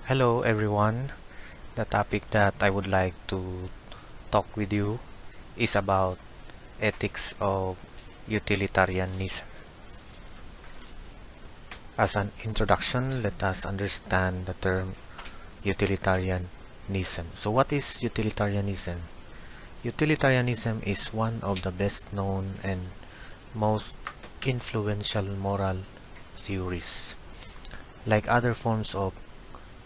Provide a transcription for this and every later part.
Hello everyone. The topic that I would like to talk with you is about ethics of utilitarianism. As an introduction, let us understand the term utilitarianism. So what is utilitarianism? Utilitarianism is one of the best known and most influential moral theories. Like other forms of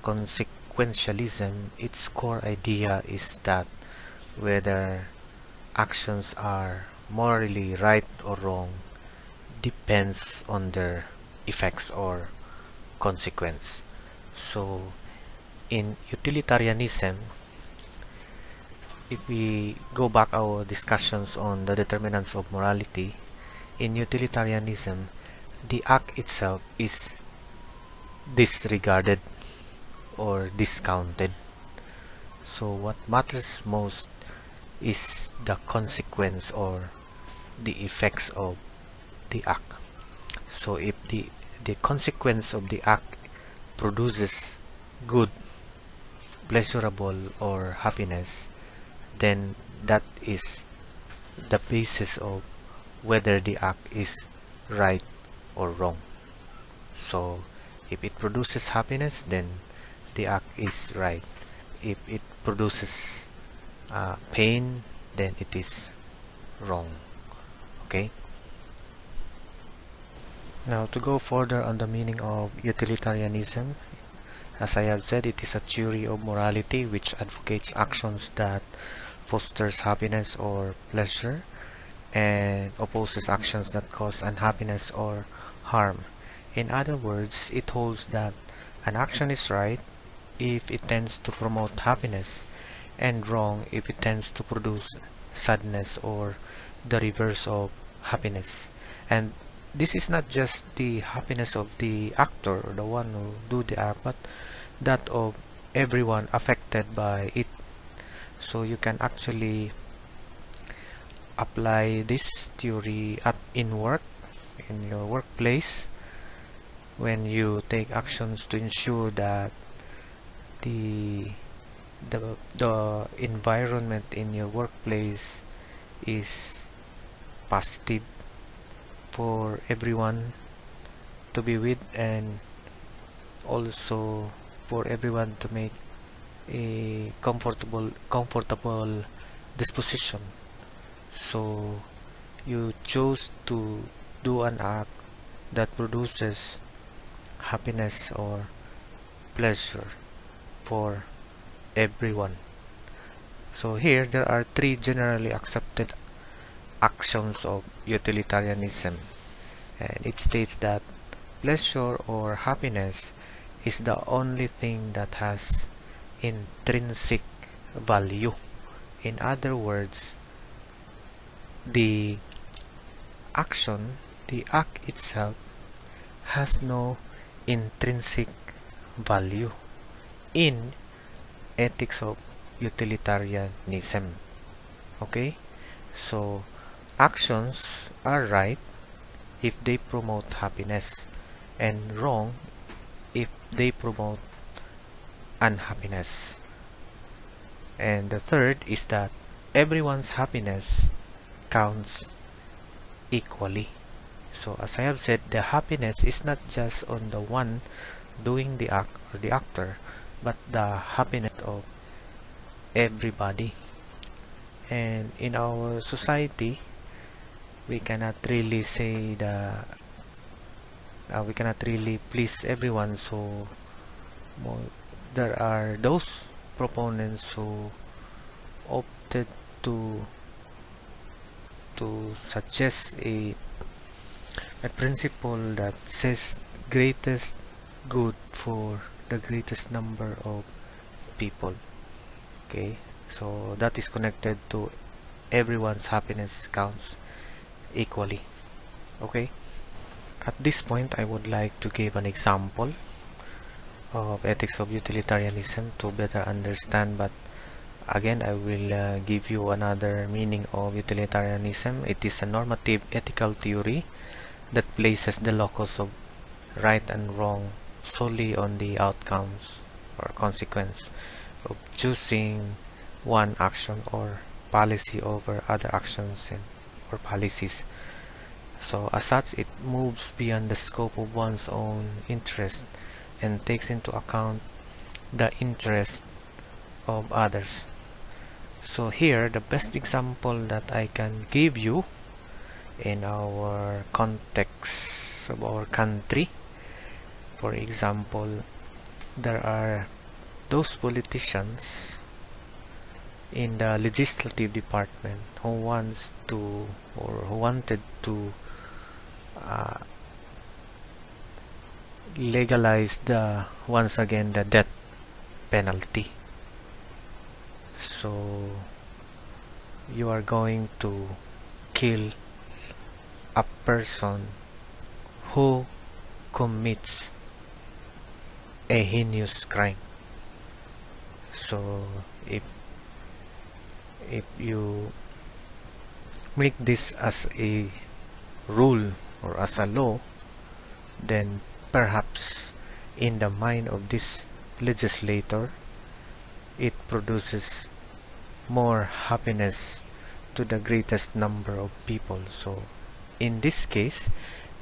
consequentialism, its core idea is that whether actions are morally right or wrong depends on their effects or consequence. So, in utilitarianism, if we go back our discussions on the determinants of morality, in utilitarianism, the act itself is disregarded or discounted. So, what matters most is the consequence or the effects of the act. So if the consequence of the act produces good, pleasurable, or happiness, then that is the basis of whether the act is right or wrong. So if it produces happiness, then the act is right. If it produces pain, then it is wrong. Okay. Now to go further on the meaning of utilitarianism, as I have said, it is a theory of morality which advocates actions that fosters happiness or pleasure and opposes actions that cause unhappiness or harm. In other words, it holds that an action is right if it tends to promote happiness and wrong if it tends to produce sadness or the reverse of happiness. And this is not just the happiness of the actor or the one who do the act, but that of everyone affected by it. So you can actually apply this theory in work, in your workplace, when you take actions to ensure that the the environment in your workplace is positive for everyone to be with, and also for everyone to make a comfortable disposition. So you choose to do an act that produces happiness or pleasure for everyone. So here there are three generally accepted actions of utilitarianism, and it states that pleasure or happiness is the only thing that has intrinsic value. In other words, the the act itself, has no intrinsic value in ethics of utilitarianism. Okay? So, actions are right if they promote happiness and wrong if they promote unhappiness. And the third is that everyone's happiness counts equally. So as I have said, the happiness is not just on the one doing the act or the actor, but the happiness of everybody. And in our society, we cannot really say we cannot really please everyone. So there are those proponents who opted to suggest a principle that says greatest good for the greatest number of people. Okay, so that is connected to everyone's happiness counts equally. Okay, at this point I would like to give an example of ethics of utilitarianism to better understand, but again I will give you another meaning of utilitarianism. It is a normative ethical theory that places the locus of right and wrong solely on the outcomes or consequence of choosing one action or policy over other actions or policies. So as such, it moves beyond the scope of one's own interest and takes into account the interest of others. So here, the best example that I can give you in our context of our country, for example, there are those politicians in the legislative department who wants to or who wanted to uh, legalize once again the death penalty. So you are going to kill a person who commits a heinous crime. So if you make this as a rule or as a law, then perhaps in the mind of this legislator, it produces more happiness to the greatest number of people. So in this case,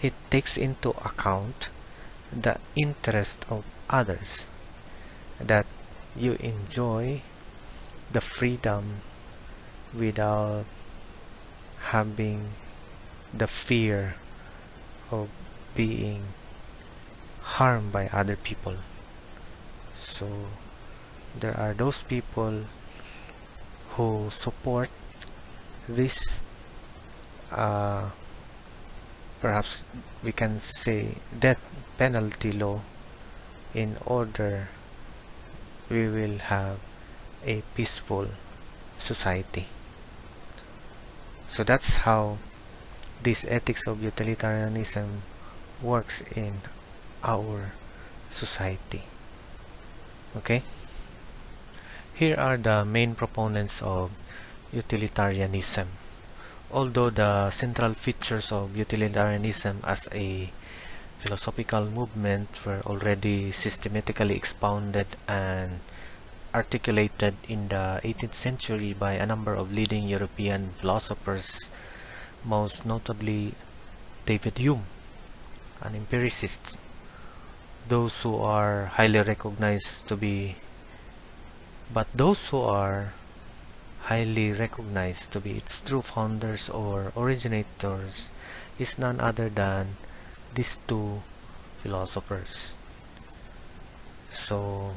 it takes into account the interest of others, that you enjoy the freedom without having the fear of being harmed by other people. So there are those people who support this perhaps we can say death penalty law in order we will have a peaceful society. So that's how this ethics of utilitarianism works in our society. Okay? Here are the main proponents of utilitarianism. Although the central features of utilitarianism as a philosophical movement were already systematically expounded and articulated in the 18th century by a number of leading European philosophers, most notably David Hume, an empiricist, those who are highly recognized to be its true founders or originators is none other than these two philosophers. So